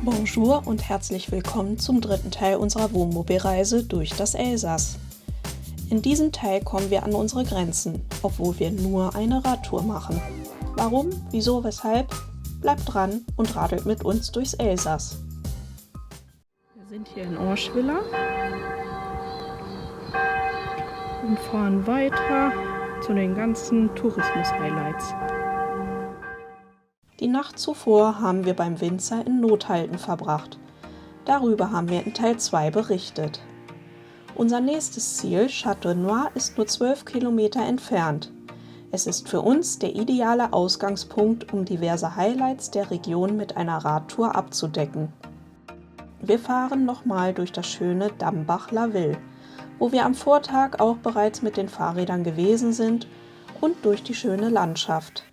Bonjour und herzlich willkommen zum dritten Teil unserer Wohnmobilreise durch das Elsass. In diesem Teil kommen wir an unsere Grenzen, obwohl wir nur eine Radtour machen. Warum, wieso, weshalb? Bleibt dran und radelt mit uns durchs Elsass. Wir sind hier in Orschwiller und fahren weiter zu den ganzen Tourismus-Highlights. Die Nacht zuvor haben wir beim Winzer in Nothalten verbracht. Darüber haben wir in Teil 2 berichtet. Unser nächstes Ziel, Châteaunois, ist nur 12 Kilometer entfernt. Es ist für uns der ideale Ausgangspunkt, um diverse Highlights der Region mit einer Radtour abzudecken. Wir fahren nochmal durch das schöne Dambach-la-Ville, wo wir am Vortag auch bereits mit den Fahrrädern gewesen sind, und durch die schöne Landschaft.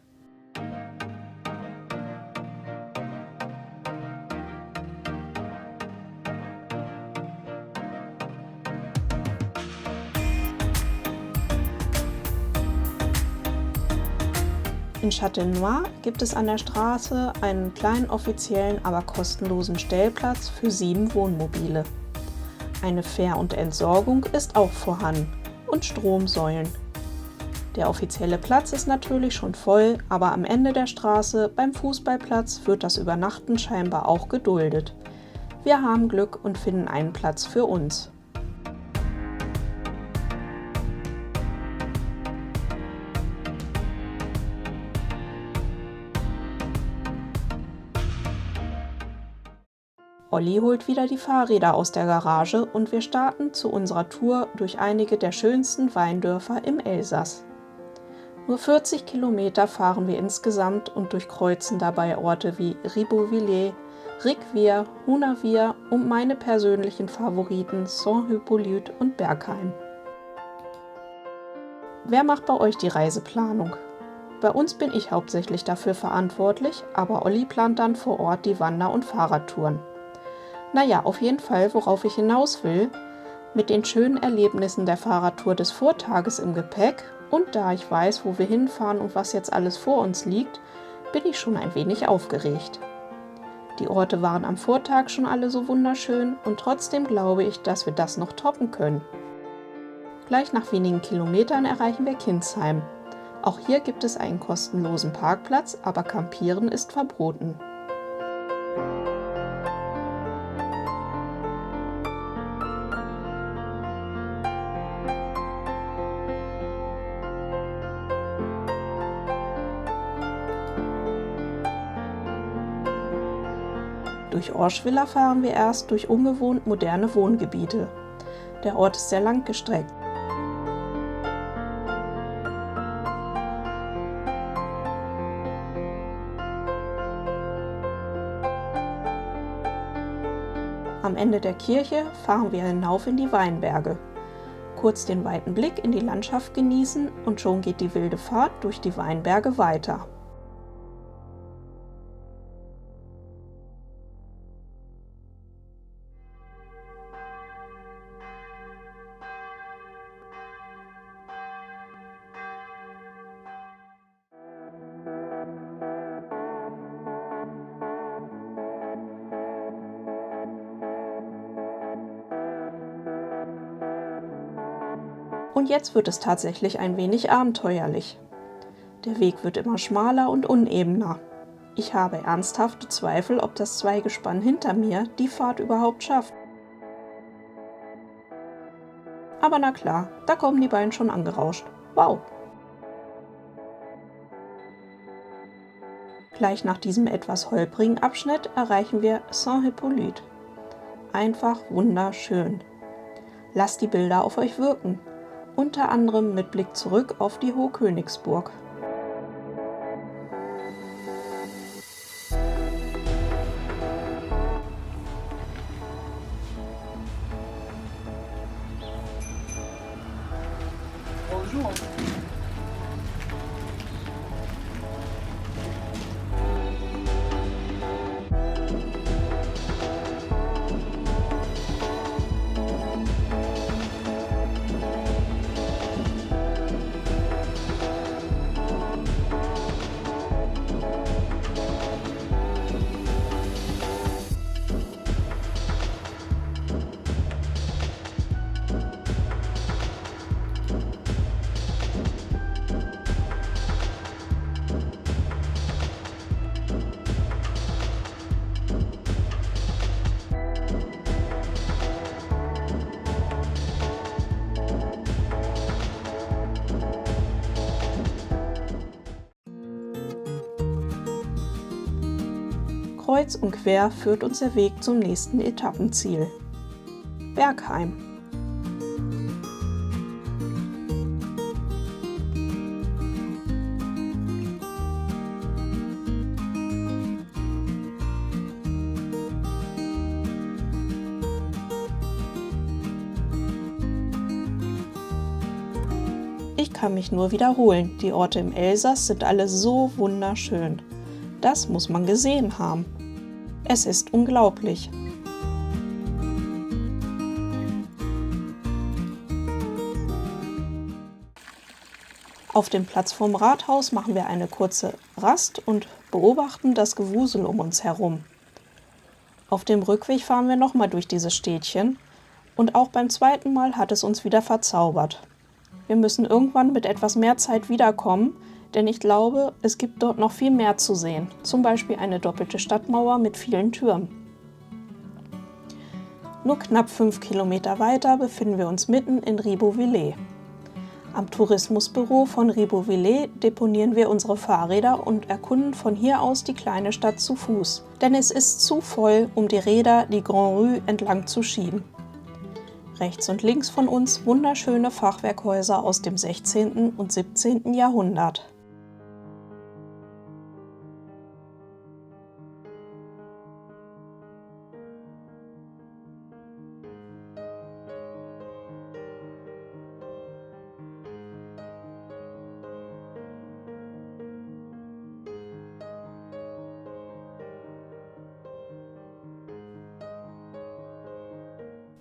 In Châteaunois gibt es an der Straße einen kleinen offiziellen, aber kostenlosen Stellplatz für 7 Wohnmobile. Eine Fähr- und Entsorgung ist auch vorhanden und Stromsäulen. Der offizielle Platz ist natürlich schon voll, aber am Ende der Straße beim Fußballplatz wird das Übernachten scheinbar auch geduldet. Wir haben Glück und finden einen Platz für uns. Olli holt wieder die Fahrräder aus der Garage und wir starten zu unserer Tour durch einige der schönsten Weindörfer im Elsass. Nur 40 Kilometer fahren wir insgesamt und durchkreuzen dabei Orte wie Ribeauvillé, Ricvier, Hunavier und meine persönlichen Favoriten Saint-Hippolyte und Bergheim. Wer macht bei euch die Reiseplanung? Bei uns bin ich hauptsächlich dafür verantwortlich, aber Olli plant dann vor Ort die Wander- und Fahrradtouren. Naja, auf jeden Fall, worauf ich hinaus will, mit den schönen Erlebnissen der Fahrradtour des Vortages im Gepäck und da ich weiß, wo wir hinfahren und was jetzt alles vor uns liegt, bin ich schon ein wenig aufgeregt. Die Orte waren am Vortag schon alle so wunderschön und trotzdem glaube ich, dass wir das noch toppen können. Gleich nach wenigen Kilometern erreichen wir Kinzheim. Auch hier gibt es einen kostenlosen Parkplatz, aber Campieren ist verboten. Durch Orschwiller fahren wir erst durch ungewohnt moderne Wohngebiete. Der Ort ist sehr langgestreckt. Am Ende der Kirche fahren wir hinauf in die Weinberge. Kurz den weiten Blick in die Landschaft genießen und schon geht die wilde Fahrt durch die Weinberge weiter. Und jetzt wird es tatsächlich ein wenig abenteuerlich. Der Weg wird immer schmaler und unebener. Ich habe ernsthafte Zweifel, ob das Zweigespann hinter mir die Fahrt überhaupt schafft. Aber na klar, da kommen die beiden schon angerauscht. Wow! Gleich nach diesem etwas holprigen Abschnitt erreichen wir Saint-Hippolyte. Einfach wunderschön. Lasst die Bilder auf euch wirken. Unter anderem mit Blick zurück auf die Hohe Königsburg. Bonjour. Kreuz und quer führt uns der Weg zum nächsten Etappenziel: Bergheim. Ich kann mich nur wiederholen, die Orte im Elsass sind alle so wunderschön. Das muss man gesehen haben. Es ist unglaublich. Auf dem Platz vorm Rathaus machen wir eine kurze Rast und beobachten das Gewusel um uns herum. Auf dem Rückweg fahren wir nochmal durch dieses Städtchen und auch beim zweiten Mal hat es uns wieder verzaubert. Wir müssen irgendwann mit etwas mehr Zeit wiederkommen, denn ich glaube, es gibt dort noch viel mehr zu sehen, zum Beispiel eine doppelte Stadtmauer mit vielen Türmen. Nur knapp 5 Kilometer weiter befinden wir uns mitten in Ribeauvillé. Am Tourismusbüro von Ribeauvillé deponieren wir unsere Fahrräder und erkunden von hier aus die kleine Stadt zu Fuß, denn es ist zu voll, um die Räder die Grand Rue entlang zu schieben. Rechts und links von uns wunderschöne Fachwerkhäuser aus dem 16. und 17. Jahrhundert.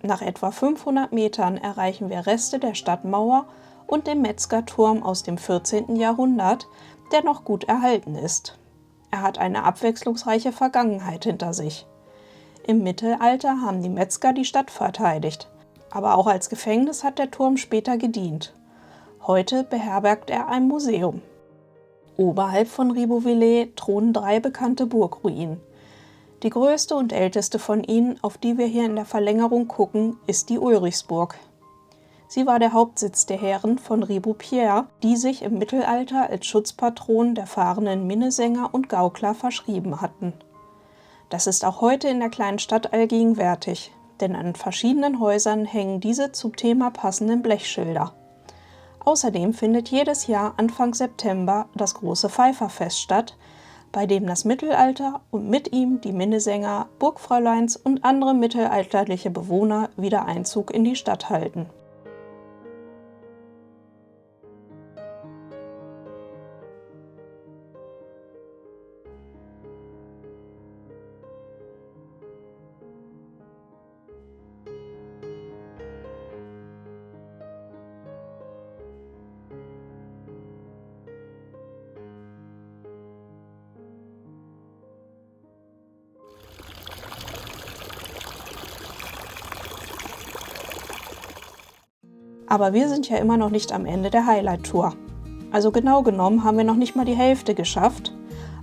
Nach etwa 500 Metern erreichen wir Reste der Stadtmauer und den Metzgerturm aus dem 14. Jahrhundert, der noch gut erhalten ist. Er hat eine abwechslungsreiche Vergangenheit hinter sich. Im Mittelalter haben die Metzger die Stadt verteidigt, aber auch als Gefängnis hat der Turm später gedient. Heute beherbergt er ein Museum. Oberhalb von Ribeauvillé thronen 3 bekannte Burgruinen. Die größte und älteste von ihnen, auf die wir hier in der Verlängerung gucken, ist die Ulrichsburg. Sie war der Hauptsitz der Herren von Ribeaupierre, die sich im Mittelalter als Schutzpatron der fahrenden Minnesänger und Gaukler verschrieben hatten. Das ist auch heute in der kleinen Stadt allgegenwärtig, denn an verschiedenen Häusern hängen diese zum Thema passenden Blechschilder. Außerdem findet jedes Jahr Anfang September das große Pfeiferfest statt, bei dem das Mittelalter und mit ihm die Minnesänger, Burgfräuleins und andere mittelalterliche Bewohner wieder Einzug in die Stadt halten. Aber wir sind ja immer noch nicht am Ende der Highlight-Tour. Also genau genommen haben wir noch nicht mal die Hälfte geschafft,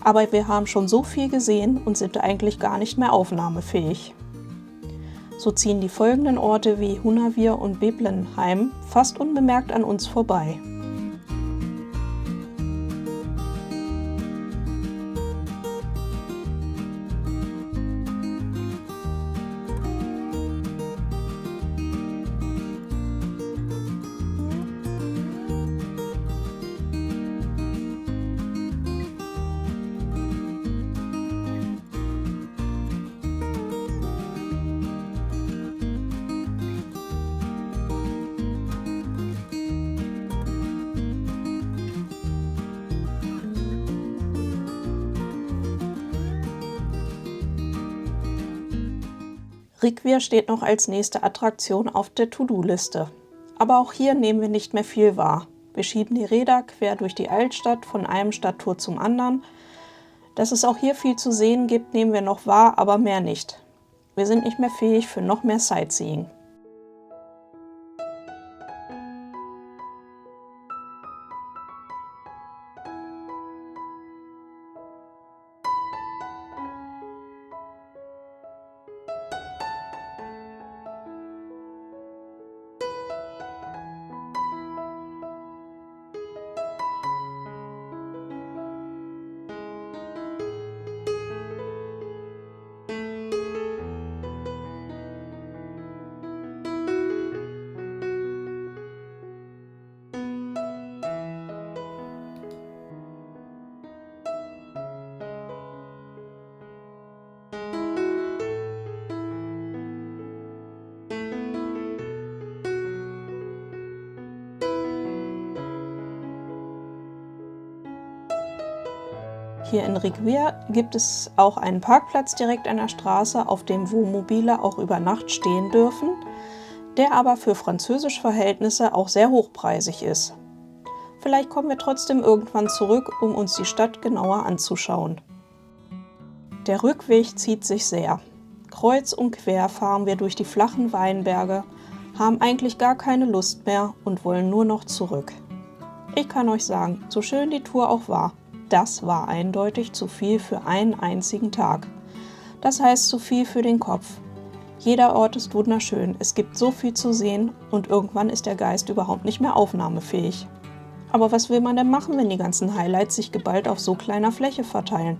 aber wir haben schon so viel gesehen und sind eigentlich gar nicht mehr aufnahmefähig. So ziehen die folgenden Orte wie Hunavir und Beblenheim fast unbemerkt an uns vorbei. Riquer steht noch als nächste Attraktion auf der To-Do-Liste. Aber auch hier nehmen wir nicht mehr viel wahr. Wir schieben die Räder quer durch die Altstadt von einem Stadttor zum anderen. Dass es auch hier viel zu sehen gibt, nehmen wir noch wahr, aber mehr nicht. Wir sind nicht mehr fähig für noch mehr Sightseeing. Hier in Riquer gibt es auch einen Parkplatz direkt an der Straße, auf dem Wohnmobile auch über Nacht stehen dürfen, der aber für französische Verhältnisse auch sehr hochpreisig ist. Vielleicht kommen wir trotzdem irgendwann zurück, um uns die Stadt genauer anzuschauen. Der Rückweg zieht sich sehr. Kreuz und quer fahren wir durch die flachen Weinberge, haben eigentlich gar keine Lust mehr und wollen nur noch zurück. Ich kann euch sagen, so schön die Tour auch war, das war eindeutig zu viel für einen einzigen Tag. Das heißt zu viel für den Kopf. Jeder Ort ist wunderschön, es gibt so viel zu sehen und irgendwann ist der Geist überhaupt nicht mehr aufnahmefähig. Aber was will man denn machen, wenn die ganzen Highlights sich geballt auf so kleiner Fläche verteilen?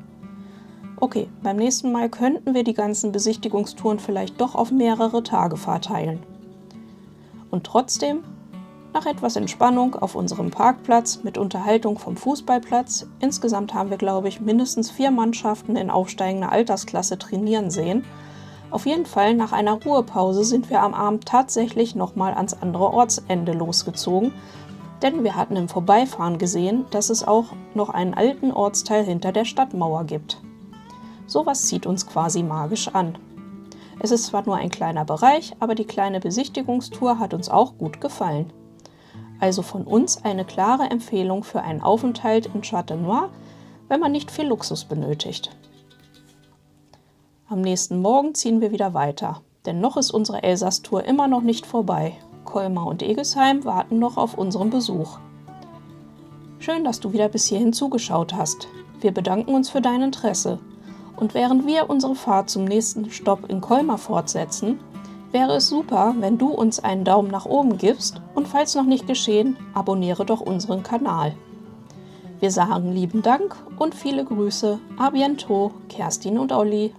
Okay, beim nächsten Mal könnten wir die ganzen Besichtigungstouren vielleicht doch auf mehrere Tage verteilen. Und trotzdem, nach etwas Entspannung auf unserem Parkplatz mit Unterhaltung vom Fußballplatz, insgesamt haben wir, glaube ich, mindestens 4 Mannschaften in aufsteigender Altersklasse trainieren sehen. Auf jeden Fall nach einer Ruhepause sind wir am Abend tatsächlich nochmal ans andere Ortsende losgezogen, denn wir hatten im Vorbeifahren gesehen, dass es auch noch einen alten Ortsteil hinter der Stadtmauer gibt. Sowas zieht uns quasi magisch an. Es ist zwar nur ein kleiner Bereich, aber die kleine Besichtigungstour hat uns auch gut gefallen. Also von uns eine klare Empfehlung für einen Aufenthalt in Châtenois, wenn man nicht viel Luxus benötigt. Am nächsten Morgen ziehen wir wieder weiter, denn noch ist unsere Elsass-Tour immer noch nicht vorbei. Colmar und Egesheim warten noch auf unseren Besuch. Schön, dass du wieder bis hierhin zugeschaut hast. Wir bedanken uns für dein Interesse. Und während wir unsere Fahrt zum nächsten Stopp in Colmar fortsetzen, wäre es super, wenn du uns einen Daumen nach oben gibst und falls noch nicht geschehen, abonniere doch unseren Kanal. Wir sagen lieben Dank und viele Grüße. A bientôt, Kerstin und Olli.